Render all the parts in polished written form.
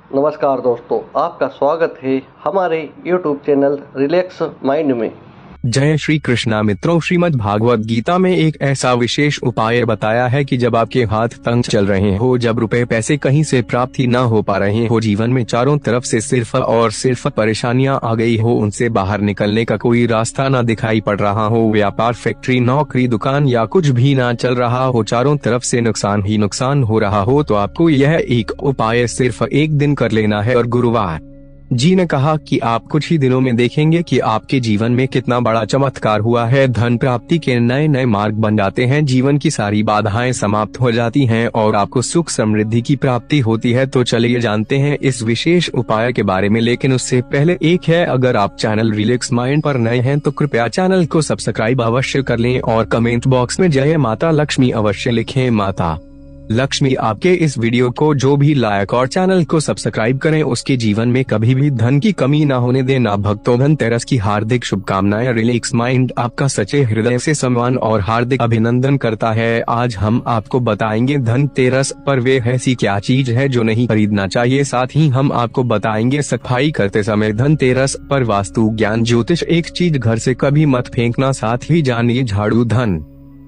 नमस्कार दोस्तों, आपका स्वागत है हमारे YouTube चैनल रिलैक्स माइंड में। जय श्री कृष्णा मित्रों, श्रीमद् भागवत गीता में एक ऐसा विशेष उपाय बताया है कि जब आपके हाथ तंग चल रहे हो, जब रुपए पैसे कहीं से प्राप्ति न हो पा रहे हो, जीवन में चारों तरफ से सिर्फ और सिर्फ परेशानियां आ गई हो, उनसे बाहर निकलने का कोई रास्ता न दिखाई पड़ रहा हो, व्यापार, फैक्ट्री, नौकरी, दुकान या कुछ भी ना चल रहा हो, चारों तरफ से नुकसान ही नुकसान हो रहा हो, तो आपको यह एक उपाय सिर्फ एक दिन कर लेना है। और गुरुवार जी ने कहा कि आप कुछ ही दिनों में देखेंगे कि आपके जीवन में कितना बड़ा चमत्कार हुआ है। धन प्राप्ति के नए नए मार्ग बन जाते हैं, जीवन की सारी बाधाएं समाप्त हो जाती हैं और आपको सुख समृद्धि की प्राप्ति होती है। तो चलिए जानते हैं इस विशेष उपाय के बारे में, लेकिन उससे पहले एक है, अगर आप चैनल रिलैक्स माइंड पर नए हैं तो कृपया चैनल को सब्सक्राइब अवश्य कर लें और कमेंट बॉक्स में जय माता लक्ष्मी अवश्य लिखें। माता लक्ष्मी आपके इस वीडियो को जो भी लाइक और चैनल को सब्सक्राइब करें, उसके जीवन में कभी भी धन की कमी ना होने देना। भक्तों, धनतेरस की हार्दिक शुभकामनाएं। रिलैक्स माइंड आपका सच्चे हृदय से सम्मान और हार्दिक अभिनंदन करता है। आज हम आपको बताएंगे धनतेरस पर वे ऐसी क्या चीज है जो नहीं खरीदना चाहिए। साथ ही हम आपको बताएंगे सफाई करते समय धनतेरस पर वास्तु ज्ञान ज्योतिष एक चीज घर से कभी मत फेंकना। साथ ही जानिए झाड़ू धन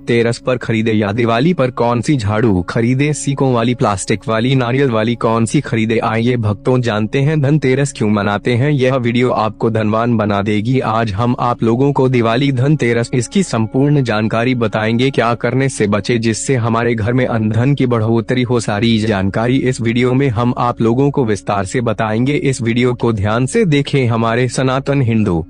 तेरस पर खरीदे या दिवाली पर कौन सी झाड़ू खरीदे, सीकों वाली, प्लास्टिक वाली, नारियल वाली, कौन सी खरीदे। आइए भक्तों जानते हैं धनतेरस क्यों मनाते हैं। यह वीडियो आपको धनवान बना देगी। आज हम आप लोगों को दिवाली, धनतेरस, इसकी संपूर्ण जानकारी बताएंगे, क्या करने से बचे जिससे हमारे घर में धन की बढ़ोतरी हो। सारी जानकारी इस वीडियो में हम आप लोगों को विस्तार से बताएंगे। इस वीडियो को ध्यान से देखें। हमारे सनातन हिंदू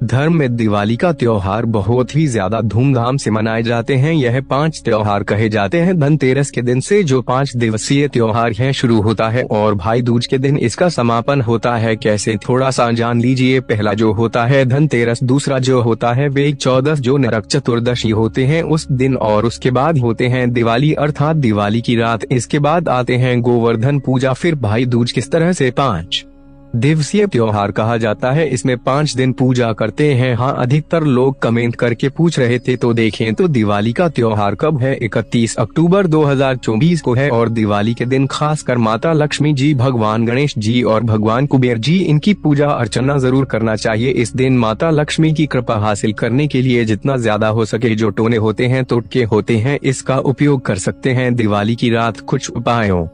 धर्म में दिवाली का त्योहार बहुत ही ज्यादा धूमधाम से मनाए जाते हैं। यह 5 त्योहार कहे जाते हैं। धनतेरस के दिन से जो 5 दिवसीय त्योहार है शुरू होता है और भाई दूज के दिन इसका समापन होता है। कैसे, थोड़ा सा जान लीजिए। पहला जो होता है धनतेरस, दूसरा जो होता है वे 14 जो नरक चतुर्दशी होते हैं उस दिन, और उसके बाद होते हैं दिवाली अर्थात दिवाली की रात। इसके बाद आते हैं गोवर्धन पूजा, फिर भाई दूज। किस तरह से 5 दिवसीय त्योहार कहा जाता है। इसमें 5 दिन पूजा करते हैं। हाँ, अधिकतर लोग कमेंट करके पूछ रहे थे, तो देखें तो दिवाली का त्योहार कब है। 31 अक्टूबर 2024 को है और दिवाली के दिन खासकर माता लक्ष्मी जी, भगवान गणेश जी और भगवान कुबेर जी, इनकी पूजा अर्चना जरूर करना चाहिए। इस दिन माता लक्ष्मी की कृपा हासिल करने के लिए जितना ज्यादा हो सके, जो टोने होते हैं, टोटके होते हैं, इसका उपयोग कर सकते हैं। दिवाली की रात कुछ उपायों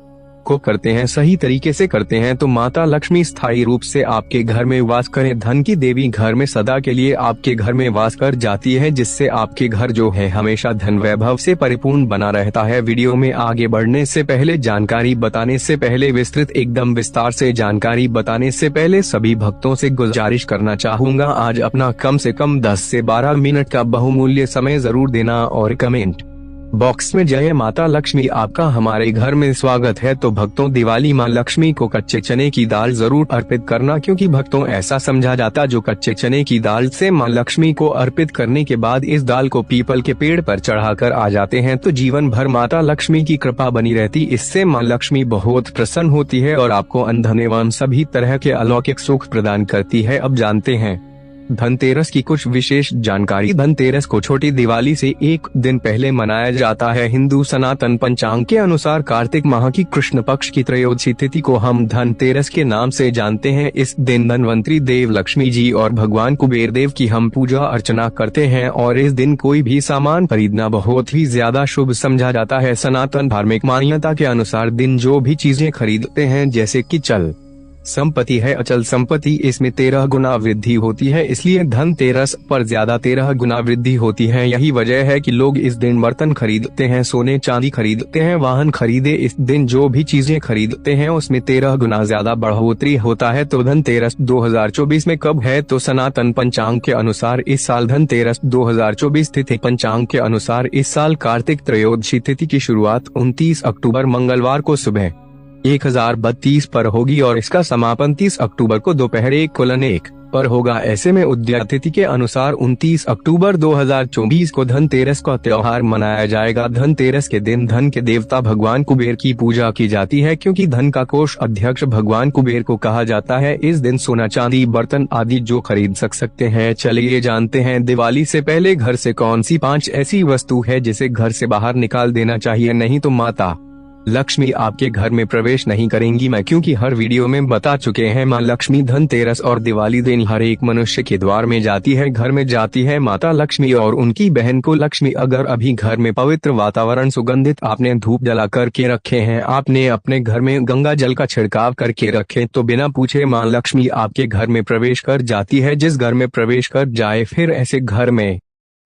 को करते हैं, सही तरीके से करते हैं तो माता लक्ष्मी स्थायी रूप से आपके घर में वास करें। धन की देवी घर में सदा के लिए आपके घर में वास कर जाती है, जिससे आपके घर जो है हमेशा धन वैभव से परिपूर्ण बना रहता है। वीडियो में आगे बढ़ने से पहले, जानकारी बताने से पहले, विस्तृत एकदम विस्तार से जानकारी बताने से पहले सभी भक्तों से गुजारिश करना चाहूँगा, आज अपना कम से कम 10 से 12 मिनट का बहुमूल्य समय जरूर देना और कमेंट बॉक्स में जय माता लक्ष्मी आपका हमारे घर में स्वागत है। तो भक्तों, दिवाली माँ लक्ष्मी को कच्चे चने की दाल जरूर अर्पित करना, क्योंकि भक्तों ऐसा समझा जाता जो कच्चे चने की दाल से माँ लक्ष्मी को अर्पित करने के बाद इस दाल को पीपल के पेड़ पर चढ़ाकर आ जाते हैं तो जीवन भर माता लक्ष्मी की कृपा बनी रहती। इससे माँ लक्ष्मी बहुत प्रसन्न होती है और आपको धन एवं सभी तरह के अलौकिक सुख प्रदान करती है। अब जानते हैं धनतेरस की कुछ विशेष जानकारी। धनतेरस को छोटी दिवाली से एक दिन पहले मनाया जाता है। हिंदू सनातन पंचांग के अनुसार कार्तिक माह की कृष्ण पक्ष की त्रयोदशी तिथि को हम धनतेरस के नाम से जानते हैं। इस दिन धनवंतरी देव लक्ष्मी जी और भगवान कुबेर देव की हम पूजा अर्चना करते हैं और इस दिन कोई भी सामान खरीदना बहुत ही ज्यादा शुभ समझा जाता है। सनातन धार्मिक मान्यता के अनुसार दिन जो भी चीजें खरीदते हैं, जैसे कि चल संपत्ति है, अचल संपत्ति, इसमें 13 गुना वृद्धि होती है, इसलिए धनतेरस पर ज्यादा 13 गुना वृद्धि होती है। यही वजह है कि लोग इस दिन बर्तन खरीदते हैं, सोने चांदी खरीदते हैं, वाहन खरीदे। इस दिन जो भी चीजें खरीदते हैं उसमें 13 गुना ज्यादा बढ़ोतरी होता है। तो धनतेरस 2024 में कब है, तो सनातन पंचांग के अनुसार इस साल धनतेरस 2024 तिथि पंचांग के अनुसार इस साल कार्तिक त्रयोदशी तिथि की शुरुआत 29 अक्टूबर मंगलवार को सुबह 1032 पर होगी और इसका समापन 30 अक्टूबर को दोपहर 1:1 पर होगा। ऐसे में उदया तिथि के अनुसार 29 अक्टूबर 2024 को धनतेरस का त्योहार मनाया जाएगा। धनतेरस के दिन धन के देवता भगवान कुबेर की पूजा की जाती है, क्योंकि धन का कोष अध्यक्ष भगवान कुबेर को कहा जाता है। इस दिन सोना चांदी बर्तन आदि जो खरीद सकते हैं। चलिए जानते हैं दिवाली से पहले घर से कौन सी 5 ऐसी वस्तु है जिसे घर से बाहर निकाल देना चाहिए, नहीं तो माता लक्ष्मी आपके घर में प्रवेश नहीं करेंगी मैं, क्योंकि हर वीडियो में बता चुके हैं माँ लक्ष्मी धनतेरस और दिवाली दिन हर एक मनुष्य के द्वार में जाती है, घर में जाती है माता लक्ष्मी और उनकी बहन को लक्ष्मी। अगर अभी घर में पवित्र वातावरण सुगंधित आपने धूप जला करके रखे हैं, आपने अपने घर में गंगा जल का छिड़काव करके रखे, तो बिना पूछे माँ लक्ष्मी आपके घर में प्रवेश कर जाती है। जिस घर में प्रवेश कर जाए फिर ऐसे घर में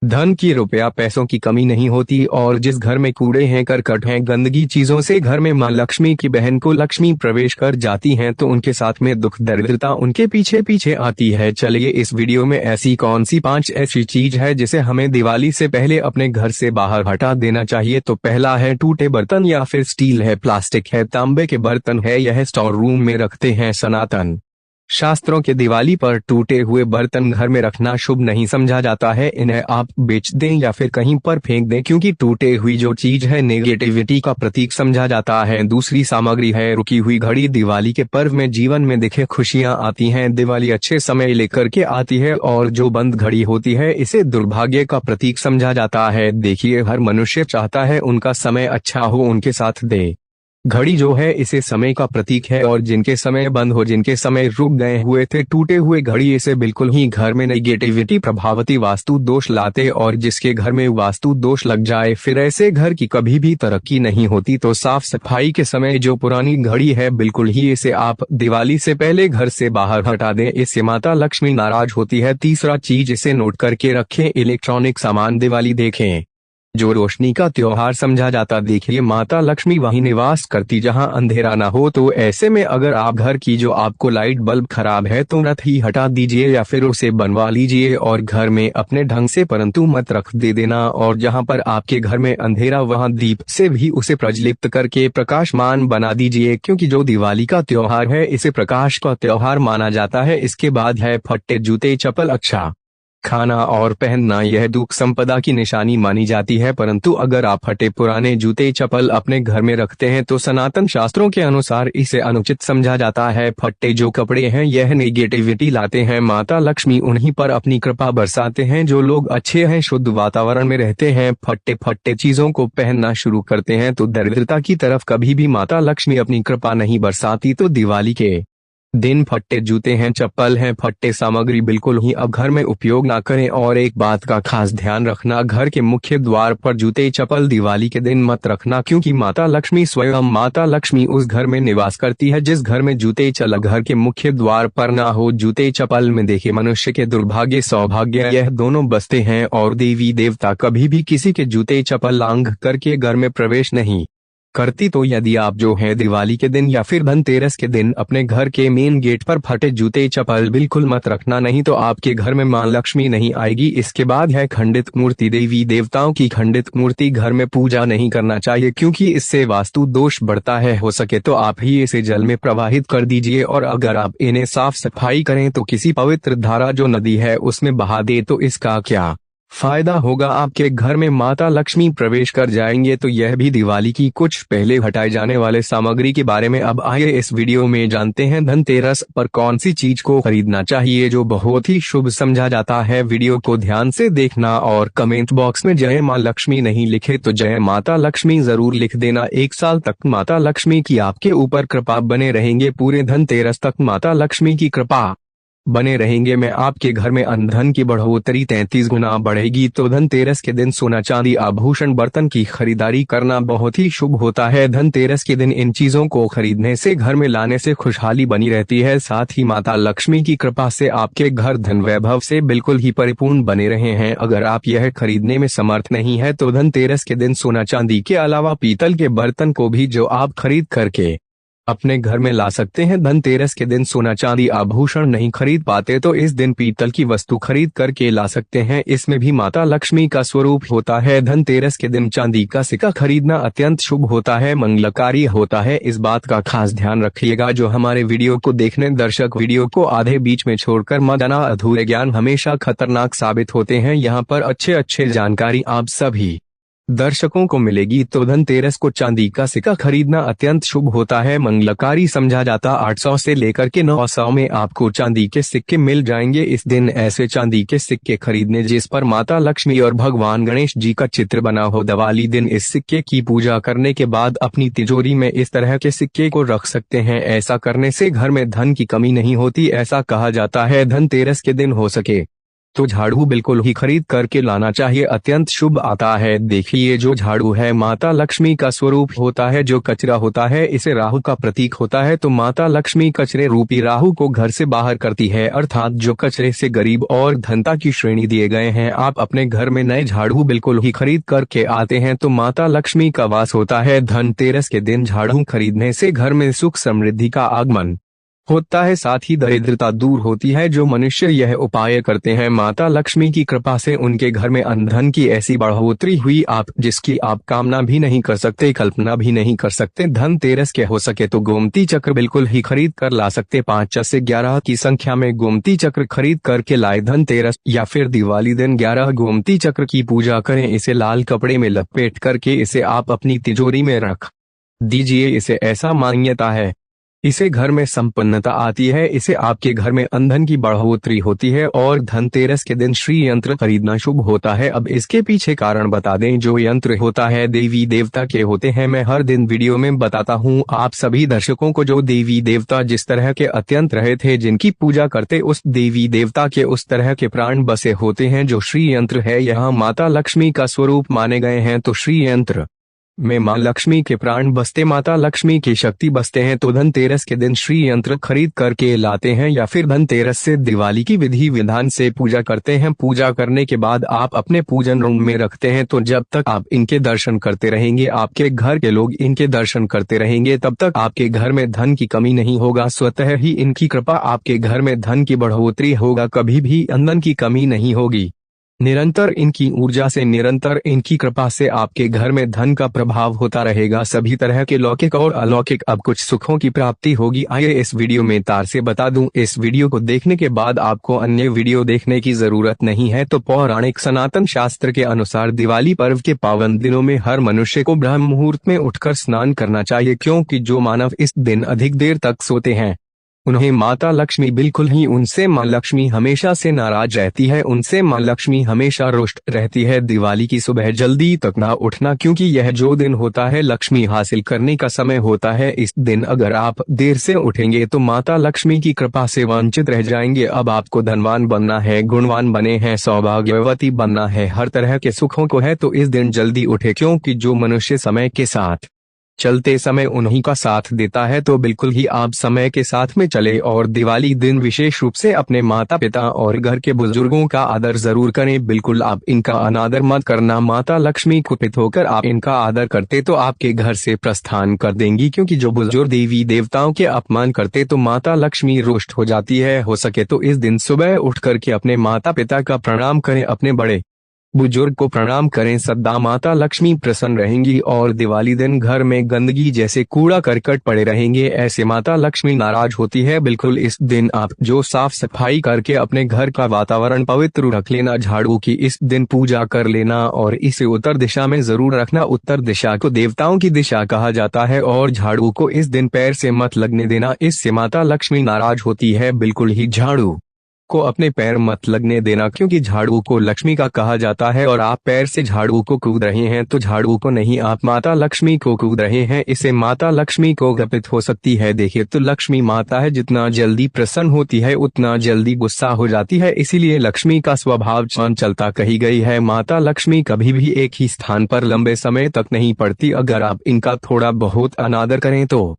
धन की रुपया पैसों की कमी नहीं होती। और जिस घर में कूड़े हैं, करकट हैं, गंदगी चीजों से घर में माँ लक्ष्मी की बहन को लक्ष्मी प्रवेश कर जाती हैं, तो उनके साथ में दुख दरिद्रता उनके पीछे पीछे आती है। चलिए इस वीडियो में ऐसी कौन सी 5 ऐसी चीज है जिसे हमें दिवाली से पहले अपने घर से बाहर हटा देना चाहिए। तो पहला है टूटे बर्तन, या फिर स्टील है, प्लास्टिक है, तांबे के बर्तन है, यह स्टोर रूम में रखते हैं। सनातन शास्त्रों के दिवाली पर टूटे हुए बर्तन घर में रखना शुभ नहीं समझा जाता है। इन्हें आप बेच दें या फिर कहीं पर फेंक दें, क्योंकि टूटे हुई जो चीज है नेगेटिविटी का प्रतीक समझा जाता है। दूसरी सामग्री है रुकी हुई घड़ी। दिवाली के पर्व में जीवन में दिखे खुशियां आती हैं। दिवाली अच्छे समय लेकर के आती है और जो बंद घड़ी होती है इसे दुर्भाग्य का प्रतीक समझा जाता है। देखिए, हर मनुष्य चाहता है उनका समय अच्छा हो, उनके साथ दे। घड़ी जो है इसे समय का प्रतीक है, और जिनके समय बंद हो, जिनके समय रुक गए हुए थे, टूटे हुए घड़ी इसे बिल्कुल ही घर में नेगेटिविटी प्रभावती वास्तु दोष लाते। और जिसके घर में वास्तु दोष लग जाए फिर ऐसे घर की कभी भी तरक्की नहीं होती। तो साफ सफाई के समय जो पुरानी घड़ी है बिल्कुल ही इसे आप दिवाली से पहले घर से बाहर हटा दें, इससे माता लक्ष्मी नाराज होती है। तीसरा चीज इसे नोट करके रखें, इलेक्ट्रॉनिक सामान। दिवाली देखें जो रोशनी का त्योहार समझा जाता, देखिए माता लक्ष्मी वहीं निवास करती जहां अंधेरा ना हो। तो ऐसे में अगर आप घर की जो आपको लाइट बल्ब खराब है तो तुरंत ही हटा दीजिए या फिर उसे बनवा लीजिए और घर में अपने ढंग से परंतु मत रख दे देना। और जहां पर आपके घर में अंधेरा वहां दीप से भी उसे प्रज्वलित करके प्रकाशमान बना दीजिए, क्योंकि जो दिवाली का त्योहार है इसे प्रकाश का त्योहार माना जाता है। इसके बाद है फट्टे, जूते, चप्पल, अच्छा खाना और पहनना। यह दुख संपदा की निशानी मानी जाती है, परंतु अगर आप फटे पुराने जूते चप्पल अपने घर में रखते हैं तो सनातन शास्त्रों के अनुसार इसे अनुचित समझा जाता है। फट्टे जो कपड़े हैं यह नेगेटिविटी लाते हैं। माता लक्ष्मी उन्हीं पर अपनी कृपा बरसाते हैं जो लोग अच्छे हैं, शुद्ध वातावरण में रहते हैं। फट्टे चीजों को पहनना शुरू करते हैं तो दरिद्रता की तरफ कभी भी माता लक्ष्मी अपनी कृपा नहीं बरसाती। तो दिवाली के दिन फट्टे जूते हैं, चप्पल हैं, फट्टे सामग्री बिल्कुल ही अब घर में उपयोग ना करें। और एक बात का खास ध्यान रखना, घर के मुख्य द्वार पर जूते चप्पल दिवाली के दिन मत रखना, क्योंकि माता लक्ष्मी स्वयं माता लक्ष्मी उस घर में निवास करती है जिस घर में जूते चप्पल घर के मुख्य द्वार पर ना हो। जूते चप्पल में देखे मनुष्य के दुर्भाग्य सौभाग्य यह दोनों बसते हैं, और देवी देवता कभी भी किसी के जूते चप्पल लांघ करके घर में प्रवेश नहीं करती। तो यदि आप जो है दिवाली के दिन या फिर धनतेरस के दिन अपने घर के मेन गेट पर फटे जूते चप्पल बिल्कुल मत रखना, नहीं तो आपके घर में मां लक्ष्मी नहीं आएगी। इसके बाद है खंडित मूर्ति। देवी देवताओं की खंडित मूर्ति घर में पूजा नहीं करना चाहिए, क्योंकि इससे वास्तु दोष बढ़ता है। हो सके तो आप ही इसे जल में प्रवाहित कर दीजिए, और अगर आप इन्हें साफ सफाई करें तो किसी पवित्र धारा जो नदी है उसमें बहा दे तो इसका क्या फायदा होगा। आपके घर में माता लक्ष्मी प्रवेश कर जाएंगे। तो यह भी दिवाली की कुछ पहले हटाए जाने वाले सामग्री के बारे में। अब आइए इस वीडियो में जानते हैं धनतेरस पर कौन सी चीज को खरीदना चाहिए जो बहुत ही शुभ समझा जाता है। वीडियो को ध्यान से देखना और कमेंट बॉक्स में जय मां लक्ष्मी नहीं लिखे तो जय माता लक्ष्मी जरूर लिख देना। 1 साल तक माता लक्ष्मी की आपके ऊपर कृपा बने रहेंगे। पूरे धनतेरस तक माता लक्ष्मी की कृपा बने रहेंगे में आपके घर में धन की बढ़ोतरी 33 गुना बढ़ेगी। तो धनतेरस के दिन सोना चांदी आभूषण बर्तन की खरीदारी करना बहुत ही शुभ होता है। धनतेरस के दिन इन चीजों को खरीदने से घर में लाने से खुशहाली बनी रहती है। साथ ही माता लक्ष्मी की कृपा से आपके घर धन वैभव से बिल्कुल ही परिपूर्ण बने रहे हैं। अगर आप यह खरीदने में समर्थ नहीं है तो धनतेरस के दिन सोना चांदी के अलावा पीतल के बर्तन को भी जो आप खरीद करके अपने घर में ला सकते हैं। धनतेरस के दिन सोना चांदी आभूषण नहीं खरीद पाते तो इस दिन पीतल की वस्तु खरीद करके ला सकते हैं, इसमें भी माता लक्ष्मी का स्वरूप होता है। धनतेरस के दिन चांदी का सिक्का खरीदना अत्यंत शुभ होता है, मंगलकारी होता है। इस बात का खास ध्यान रखिएगा। जो हमारे वीडियो को देखने दर्शक वीडियो को आधे बीच में छोड़कर मत जाना, अधूरे ज्ञान हमेशा खतरनाक साबित होते हैं। यहाँ पर अच्छे जानकारी आप सभी दर्शकों को मिलेगी। तो धनतेरस को चांदी का सिक्का खरीदना अत्यंत शुभ होता है, मंगलकारी समझा जाता। 800 से लेकर के 900 में आपको चांदी के सिक्के मिल जाएंगे। इस दिन ऐसे चांदी के सिक्के खरीदने जिस पर माता लक्ष्मी और भगवान गणेश जी का चित्र बना हो। दिवाली दिन इस सिक्के की पूजा करने के बाद अपनी तिजोरी में इस तरह के सिक्के को रख सकते हैं। ऐसा करने से घर में धन की कमी नहीं होती, ऐसा कहा जाता है। धनतेरस के दिन हो सके तो झाड़ू बिल्कुल ही खरीद करके लाना चाहिए, अत्यंत शुभ आता है। देखिए, जो झाड़ू है माता लक्ष्मी का स्वरूप होता है। जो कचरा होता है इसे राहु का प्रतीक होता है, तो माता लक्ष्मी कचरे रूपी राहु को घर से बाहर करती है, अर्थात जो कचरे से गरीब और धनता की श्रेणी दिए गए हैं। आप अपने घर में नए झाड़ू बिल्कुल ही खरीद करके आते हैं तो माता लक्ष्मी का वास होता है। धनतेरस के दिन झाड़ू खरीदने से घर में सुख समृद्धि का आगमन होता है, साथ ही दरिद्रता दूर होती है। जो मनुष्य यह उपाय करते हैं माता लक्ष्मी की कृपा से उनके घर में धन की ऐसी बढ़ोतरी हुई आप जिसकी आप कामना भी नहीं कर सकते, कल्पना भी नहीं कर सकते। धनतेरस के हो सके तो गोमती चक्र बिल्कुल ही खरीद कर ला सकते। 5 से 11 की संख्या में गोमती चक्र खरीद करके लाए। धनतेरस या फिर दिवाली दिन 11 गोमती चक्र की पूजा करें। इसे लाल कपड़े में लपेट करके इसे आप अपनी तिजोरी में रख दीजिए। इसे ऐसा मान्यता है, इसे घर में संपन्नता आती है, इसे आपके घर में धन की बढ़ोतरी होती है। और धनतेरस के दिन श्री यंत्र खरीदना शुभ होता है। अब इसके पीछे कारण बता दें। जो यंत्र होता है देवी देवता के होते हैं, मैं हर दिन वीडियो में बताता हूँ आप सभी दर्शकों को। जो देवी देवता जिस तरह के अत्यंत रहे थे, जिनकी पूजा करते, उस देवी देवता के उस तरह के प्राण बसे होते हैं। जो श्री यंत्र है यहाँ माता लक्ष्मी का स्वरूप माने गए हैं, तो श्री यंत्र में मां लक्ष्मी के प्राण बसते, माता लक्ष्मी की शक्ति बसते हैं। तो धनतेरस के दिन श्री यंत्र खरीद करके लाते हैं या फिर धनतेरस से दिवाली की विधि विधान से पूजा करते हैं। पूजा करने के बाद आप अपने पूजन रूम में रखते हैं। तो जब तक आप इनके दर्शन करते रहेंगे, आपके घर के लोग इनके दर्शन करते रहेंगे, तब तक आपके घर में धन की कमी नहीं होगा। स्वतः ही इनकी कृपा आपके घर में धन की बढ़ोतरी होगा, कभी भी धन की कमी नहीं होगी। निरंतर इनकी ऊर्जा से, निरंतर इनकी कृपा से आपके घर में धन का प्रभाव होता रहेगा। सभी तरह के लौकिक और अलौकिक अब कुछ सुखों की प्राप्ति होगी। आइए इस वीडियो में तार से बता दूं, इस वीडियो को देखने के बाद आपको अन्य वीडियो देखने की जरूरत नहीं है। तो पौराणिक सनातन शास्त्र के अनुसार दिवाली पर्व के पावन दिनों में हर मनुष्य को ब्रह्म मुहूर्त में उठकर स्नान करना चाहिए, क्योंकि जो मानव इस दिन अधिक देर तक सोते हैं उन्हें माता लक्ष्मी बिल्कुल ही, उनसे मां लक्ष्मी हमेशा से नाराज रहती है, उनसे मां लक्ष्मी हमेशा रुष्ट रहती है। दिवाली की सुबह जल्दी तक ना उठना, क्योंकि यह जो दिन होता है लक्ष्मी हासिल करने का समय होता है। इस दिन अगर आप देर से उठेंगे तो माता लक्ष्मी की कृपा से वंचित रह जाएंगे। अब आपको धनवान बनना है, गुणवान बने हैं, सौभाग्यवती बनना है, हर तरह के सुखों को है, तो इस दिन जल्दी उठे, क्योंकि जो मनुष्य समय के साथ चलते समय उन्हीं का साथ देता है। तो बिल्कुल ही आप समय के साथ में चले और दिवाली दिन विशेष रूप से अपने माता पिता और घर के बुजुर्गों का आदर जरूर करें। बिल्कुल आप इनका अनादर मत करना। माता लक्ष्मी कुपित होकर आप इनका आदर करते तो आपके घर से प्रस्थान कर देंगी, क्योंकि जो बुजुर्ग देवी देवताओं के अपमान करते तो माता लक्ष्मी रुष्ट हो जाती है। हो सके तो इस दिन सुबह उठ करके अपने माता पिता का प्रणाम करें, अपने बड़े बुजुर्ग को प्रणाम करें, सदा माता लक्ष्मी प्रसन्न रहेंगी। और दिवाली दिन घर में गंदगी जैसे कूड़ा करकट पड़े रहेंगे, ऐसे माता लक्ष्मी नाराज होती है। बिल्कुल इस दिन आप जो साफ सफाई करके अपने घर का वातावरण पवित्र रख लेना, झाड़ू की इस दिन पूजा कर लेना और इसे उत्तर दिशा में जरूर रखना। उत्तर दिशा को देवताओं की दिशा कहा जाता है और झाड़ू को इस दिन पैर से मत लगने देना, इससे माता लक्ष्मी नाराज होती है। बिल्कुल ही झाड़ू को अपने पैर मत लगने देना, क्योंकि झाड़ू को लक्ष्मी का कहा जाता है और आप पैर से झाड़ू को कूद रहे हैं तो झाड़ू को नहीं, आप माता लक्ष्मी को कूद रहे हैं, इससे माता लक्ष्मी को गपित हो सकती है। देखिए, तो लक्ष्मी माता है, जितना जल्दी प्रसन्न होती है उतना जल्दी गुस्सा हो जाती है, इसीलिए लक्ष्मी का स्वभाव चंचलता कही गई है। माता लक्ष्मी कभी भी एक ही स्थान पर लंबे समय तक नहीं पड़ती। अगर आप इनका थोड़ा बहुत अनादर करें तो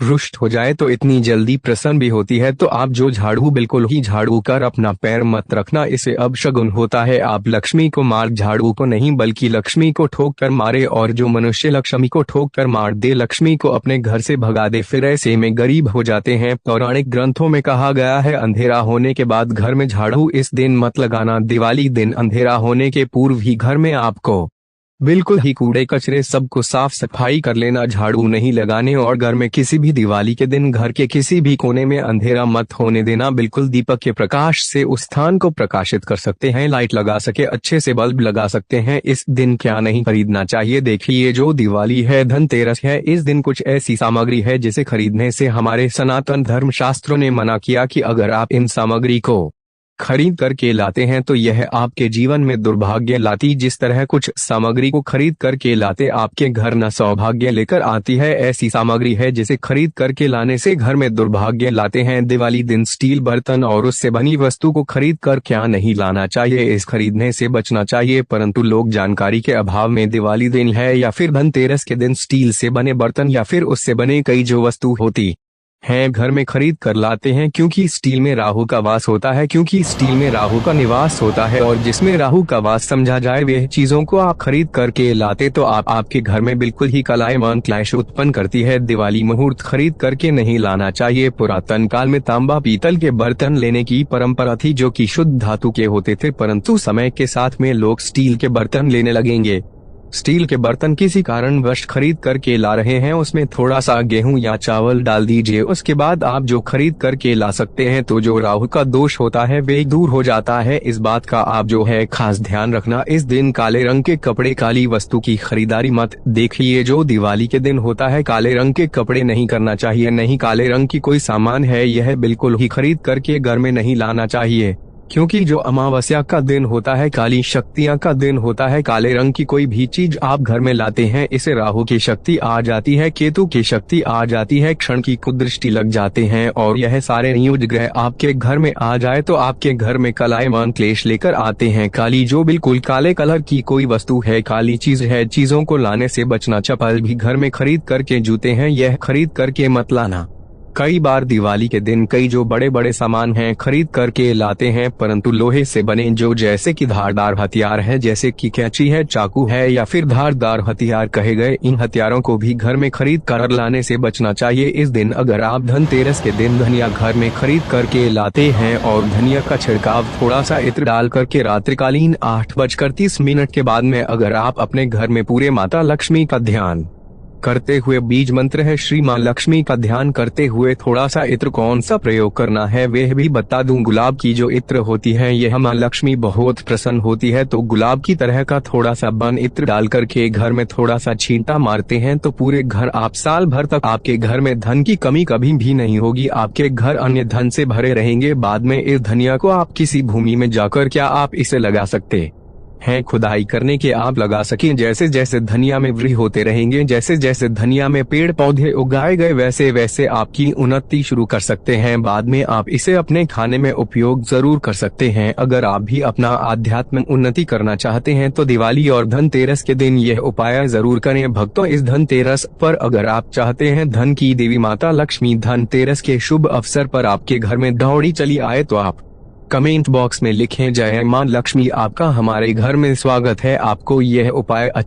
रुष्ट हो जाए तो इतनी जल्दी प्रसन्न भी होती है। तो आप जो झाड़ू बिल्कुल ही झाड़ू कर अपना पैर मत रखना, इसे अपशगुन होता है। आप लक्ष्मी को मार, झाड़ू को नहीं, बल्कि लक्ष्मी को ठोक कर मारे। और जो मनुष्य लक्ष्मी को ठोक कर मार दे, लक्ष्मी को अपने घर से भगा दे, फिर ऐसे में गरीब हो जाते हैं। पौराणिक ग्रंथों में कहा गया है, अंधेरा होने के बाद घर में झाड़ू इस दिन मत लगाना। दिवाली दिन अंधेरा होने के पूर्व ही घर में आपको बिल्कुल ही कूड़े कचरे सबको साफ सफाई कर लेना, झाड़ू नहीं लगाने और घर में किसी भी दिवाली के दिन घर के किसी भी कोने में अंधेरा मत होने देना। बिल्कुल दीपक के प्रकाश से उस स्थान को प्रकाशित कर सकते हैं, लाइट लगा सके, अच्छे से बल्ब लगा सकते हैं। इस दिन क्या नहीं खरीदना चाहिए। देखिए जो दिवाली है, धनतेरस है, इस दिन कुछ ऐसी सामग्री है जिसे खरीदने से हमारे सनातन धर्म शास्त्रों ने मना किया कि अगर आप इन सामग्री को खरीद करके लाते हैं तो यह आपके जीवन में दुर्भाग्य लाती। जिस तरह कुछ सामग्री को खरीद करके लाते आपके घर न सौभाग्य लेकर आती है, ऐसी सामग्री है जिसे खरीद करके लाने से घर में दुर्भाग्य लाते हैं। दिवाली दिन स्टील बर्तन और उससे बनी वस्तु को खरीद कर क्या नहीं लाना चाहिए, इस खरीदने से बचना चाहिए। परंतु लोग जानकारी के अभाव में दिवाली दिन है या फिर धनतेरस के दिन स्टील से बने बर्तन या फिर उससे बने कई जो वस्तु होती हैं घर में खरीद कर लाते हैं, क्योंकि स्टील में राहु का वास होता है, क्योंकि स्टील में राहु का निवास होता है और जिसमें राहु का वास समझा जाए वह चीजों को आप खरीद करके लाते तो आपके घर में बिल्कुल ही कलायमान क्लैश उत्पन्न करती है। दिवाली मुहूर्त खरीद करके नहीं लाना चाहिए। पुरातन काल में तांबा पीतल के बर्तन लेने की परंपरा थी जो कि शुद्ध धातु के होते थे, परंतु समय के साथ में लोग स्टील के बर्तन लेने लगेंगे। स्टील के बर्तन किसी कारणवश खरीद करके ला रहे हैं, उसमें थोड़ा सा गेहूं या चावल डाल दीजिए, उसके बाद आप जो खरीद करके ला सकते हैं तो जो राहु का दोष होता है वे दूर हो जाता है। इस बात का आप जो है खास ध्यान रखना। इस दिन काले रंग के कपड़े, काली वस्तु की खरीदारी मत। देखिए जो दिवाली के दिन होता है काले रंग के कपड़े नहीं करना चाहिए, नहीं काले रंग की कोई सामान है यह बिल्कुल ही खरीद करके घर में नहीं लाना चाहिए, क्योंकि जो अमावस्या का दिन होता है, काली शक्तियां का दिन होता है, काले रंग की कोई भी चीज आप घर में लाते हैं इसे राहु की शक्ति आ जाती है, केतु की शक्ति आ जाती है, क्षण की कुदृष्टि लग जाते हैं और यह सारे नियुज ग्रह आपके घर में आ जाए तो आपके घर में कलायमान क्लेश लेकर आते हैं। काली जो बिल्कुल काले कलर की कोई वस्तु है, काली चीज है, चीजों को लाने से बचना। चप्पल भी घर में खरीद करके, जूते हैं यह खरीद करके मत लाना। कई बार दिवाली के दिन कई जो बड़े बड़े सामान हैं खरीद करके लाते हैं, परंतु लोहे से बने जो जैसे कि धारदार हथियार है, जैसे कि कैंची है, चाकू है या फिर धारदार हथियार कहे गए, इन हथियारों को भी घर में खरीद कर लाने से बचना चाहिए। इस दिन अगर आप धनतेरस के दिन धनिया घर में खरीद करके लाते हैं और धनिया का छिड़काव थोड़ा सा इत्र डाल करके रात्रिकालीन 8:30 के बाद में अगर आप अपने घर में पूरे माता लक्ष्मी का ध्यान करते हुए, बीज मंत्र है श्री मां लक्ष्मी का ध्यान करते हुए थोड़ा सा इत्र कौन सा प्रयोग करना है वह भी बता दूं। गुलाब की जो इत्र होती है यह मां लक्ष्मी बहुत प्रसन्न होती है, तो गुलाब की तरह का थोड़ा सा बन इत्र डाल करके घर में थोड़ा सा छींटा मारते हैं तो पूरे घर आप साल भर तक आपके घर में धन की कमी कभी भी नहीं होगी, आपके घर अन्य धन से भरे रहेंगे। बाद में इस धनिया को आप किसी भूमि में जाकर क्या आप इसे लगा सकते हैं, खुदाई करने के आप लगा सकें। जैसे जैसे धनिया में वृद्धि होते रहेंगे, जैसे जैसे धनिया में पेड़ पौधे उगाए गए वैसे वैसे आपकी उन्नति शुरू कर सकते हैं। बाद में आप इसे अपने खाने में उपयोग जरूर कर सकते हैं। अगर आप भी अपना आध्यात्मिक उन्नति करना चाहते हैं तो दिवाली और धनतेरस के दिन यह उपाय जरूर करें। भक्तों इस धनतेरस पर अगर आप चाहते हैं धन की देवी माता लक्ष्मी धनतेरस के शुभ अवसर पर आपके घर में दौड़ी चली आए तो आप कमेंट बॉक्स में लिखें जय मां लक्ष्मी। आपका हमारे घर में स्वागत है। आपको यह उपाय अच्छा